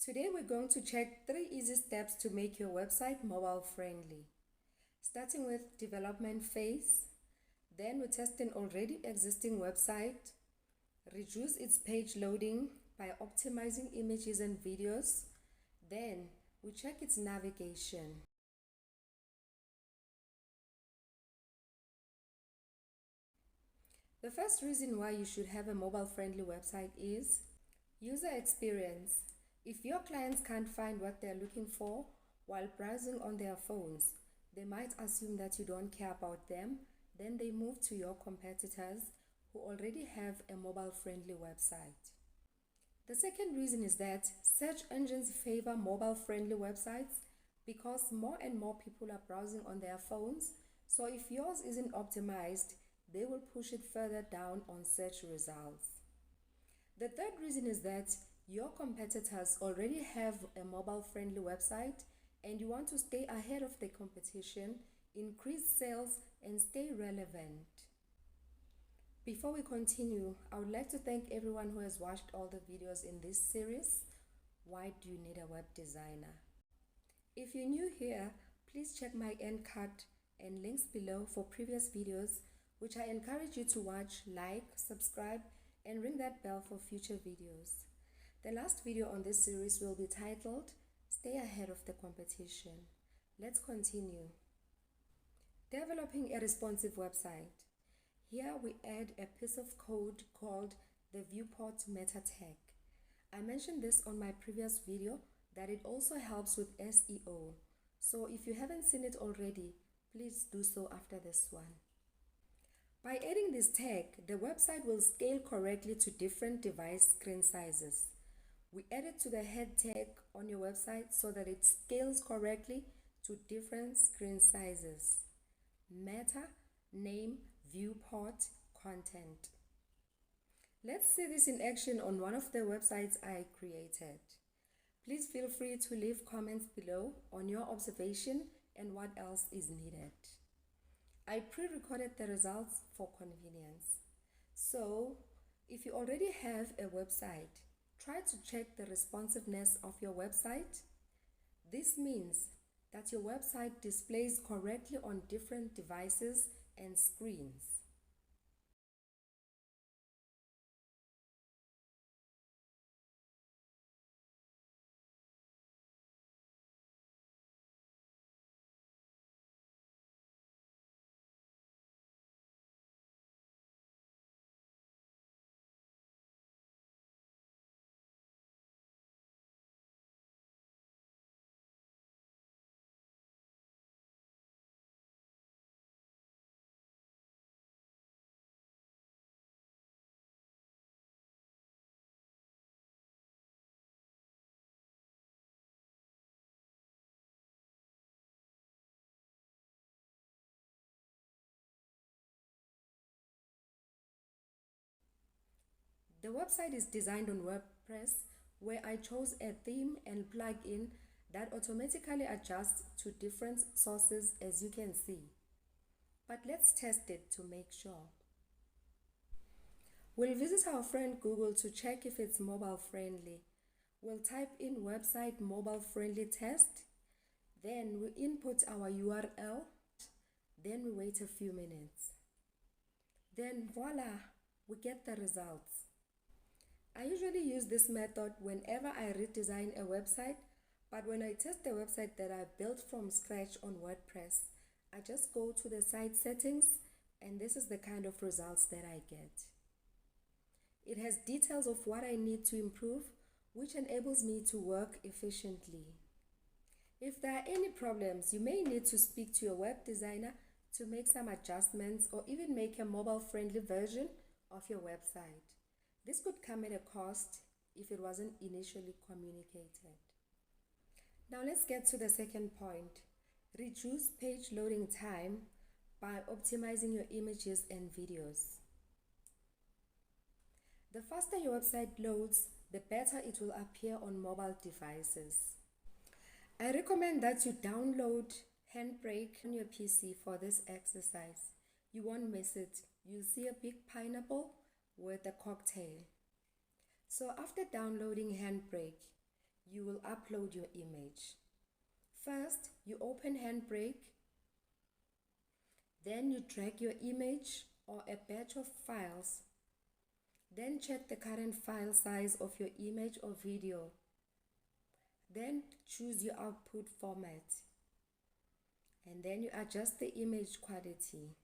Today we're going to check 3 easy steps to make your website mobile friendly. Starting with development phase, then we test an already existing website, reduce its page loading by optimizing images and videos, then we check its navigation. The first reason why you should have a mobile friendly website is user experience. If your clients can't find what they're looking for while browsing on their phones, they might assume that you don't care about them, then they move to your competitors who already have a mobile friendly website. The second reason is that search engines favor mobile friendly websites because more and more people are browsing on their phones, so if yours isn't optimized, they will push it further down on search results. The third reason is that your competitors already have a mobile friendly website and you want to stay ahead of the competition, increase sales, and stay relevant. Before we continue, I would like to thank everyone who has watched all the videos in this series, Why Do You Need a Web Designer? If you're new here, please check my end card and links below for previous videos, which I encourage you to watch, like, subscribe, and ring that bell for future videos. The last video on this series will be titled, Stay Ahead of the Competition. Let's continue. Developing a responsive website. Here we add a piece of code called the viewport meta tag. I mentioned this on my previous video that it also helps with SEO. So if you haven't seen it already, please do so after this one. By adding this tag, the website will scale correctly to different device screen sizes. We add it to the head tag on your website so that it scales correctly to different screen sizes. Meta, name, viewport, content. Let's see this in action on one of the websites I created. Please feel free to leave comments below on your observation and what else is needed. I pre-recorded the results for convenience. So, if you already have a website, try to check the responsiveness of your website. This means that your website displays correctly on different devices and screens. The website is designed on WordPress, where I chose a theme and plugin that automatically adjusts to different sources, as you can see. But let's test it to make sure. We'll visit our friend Google to check if it's mobile friendly. We'll type in website mobile friendly test, then we input our URL, then we wait a few minutes. Then voila, we get the results. I usually use this method whenever I redesign a website, but when I test a website that I built from scratch on WordPress, I just go to the site settings and this is the kind of results that I get. It has details of what I need to improve, which enables me to work efficiently. If there are any problems, you may need to speak to your web designer to make some adjustments or even make a mobile-friendly version of your website. This could come at a cost if it wasn't initially communicated. Now let's get to the second point. Reduce page loading time by optimizing your images and videos. The faster your website loads, the better it will appear on mobile devices. I recommend that you download Handbrake on your PC for this exercise. You won't miss it. You'll see a big pineapple with a cocktail. So after downloading Handbrake, you will upload your image. First, you open Handbrake, then you drag your image or a batch of files. Then check the current file size of your image or video. Then choose your output format. And then you adjust the image quality.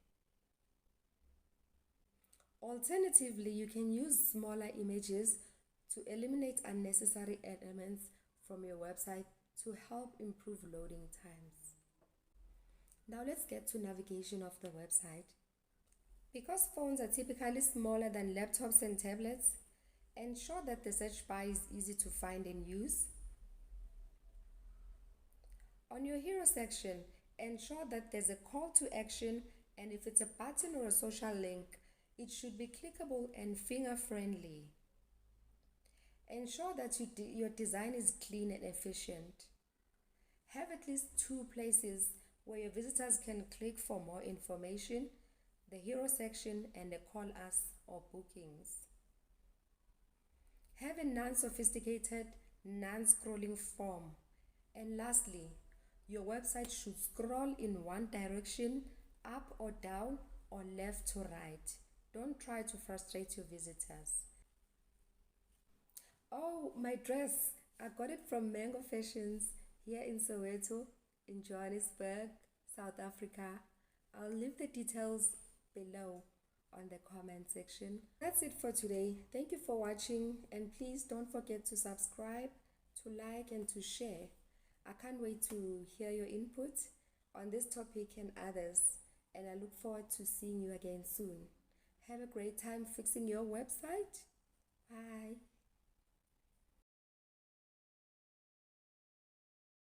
Alternatively, you can use smaller images to eliminate unnecessary elements from your website to help improve loading times. Now let's get to navigation of the website. Because phones are typically smaller than laptops and tablets, ensure that the search bar is easy to find and use. On your hero section, ensure that there's a call to action, and if it's a button or a social link, it should be clickable and finger friendly. Ensure that your design is clean and efficient. Have at least 2 places where your visitors can click for more information: the hero section and the call us or bookings. Have a non-sophisticated, non-scrolling form. And lastly, your website should scroll in one direction, up or down or left to right. Don't try to frustrate your visitors. Oh, my dress! I got it from Mango Fashions here in Soweto, in Johannesburg, South Africa. I'll leave the details below on the comment section. That's it for today. Thank you for watching, and please don't forget to subscribe, to like, and to share. I can't wait to hear your input on this topic and others, and I look forward to seeing you again soon. Have a great time fixing your website. Bye.